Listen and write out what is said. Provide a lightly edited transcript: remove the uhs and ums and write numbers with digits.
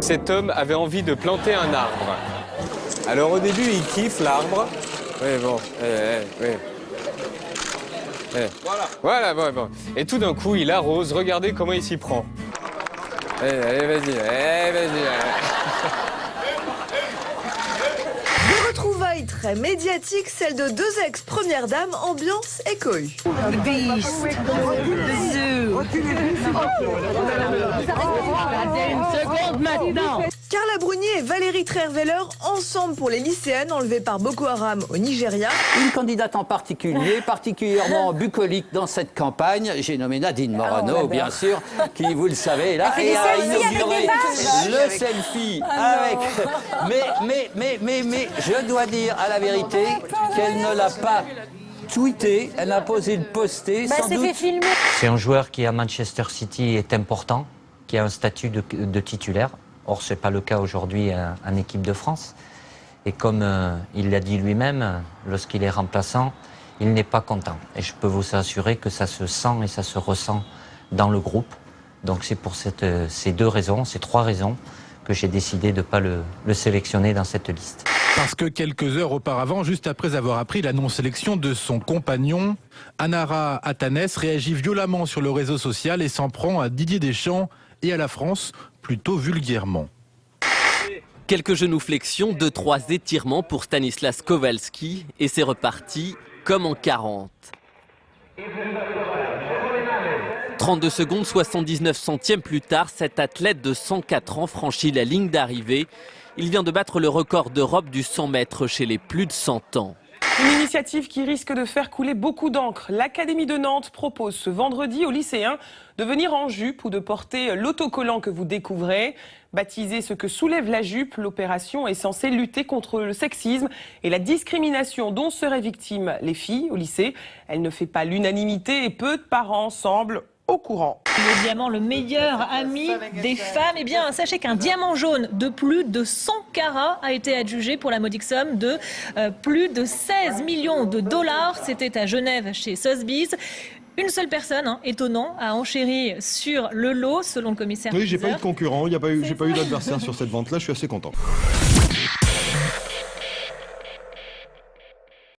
Cet homme avait envie de planter un arbre. Alors au début, il kiffe l'arbre. Oui, bon, Voilà, bon. Et tout d'un coup, il arrose. Regardez comment il s'y prend. Allez, vas-y. Des retrouvailles très médiatiques, celles de deux ex-premières dames, ambiance et cohue. Carla Bruni et Valérie Trierweiler ensemble pour les lycéennes enlevées par Boko Haram au Nigeria. Une candidate en particulier, particulièrement bucolique dans cette campagne, j'ai nommé Nadine Morano, bien sûr, qui, vous le savez, là, et a inauguré le selfie avec... Mais je dois dire à la vérité qu'elle ne l'a pas tweeté, elle n'a pas osé le poster, sans doute. C'est un joueur qui à Manchester City est important, qui a un statut de titulaire. Or, ce n'est pas le cas aujourd'hui en équipe de France. Et comme il l'a dit lui-même, lorsqu'il est remplaçant, il n'est pas content. Et je peux vous assurer que ça se sent et ça se ressent dans le groupe. Donc c'est pour ces trois raisons, que j'ai décidé de ne pas le sélectionner dans cette liste. Parce que quelques heures auparavant, juste après avoir appris la non-sélection de son compagnon, Anara Atanes réagit violemment sur le réseau social et s'en prend à Didier Deschamps et à la France, plutôt vulgairement. Quelques genoux-flexions, 2-3 étirements pour Stanislas Kowalski et c'est reparti comme en 40. 32 secondes, 79 centièmes plus tard, cet athlète de 104 ans franchit la ligne d'arrivée. Il vient de battre le record d'Europe du 100 mètres chez les plus de 100 ans. Une initiative qui risque de faire couler beaucoup d'encre. L'Académie de Nantes propose ce vendredi aux lycéens de venir en jupe ou de porter l'autocollant que vous découvrez. Baptisé Ce que soulève la jupe, l'opération est censée lutter contre le sexisme et la discrimination dont seraient victimes les filles au lycée. Elle ne fait pas l'unanimité et peu de parents semblent au courant. Le diamant, le meilleur ami des femmes. Eh bien, sachez qu'un diamant jaune de plus de 100 carats a été adjugé pour la modique somme de plus de 16 millions de dollars. C'était à Genève chez Sotheby's. Une seule personne, étonnant, a enchéri sur le lot, selon le commissaire. Oui, j'ai pas eu de concurrent, j'ai pas eu d'adversaire sur cette vente-là, je suis assez content.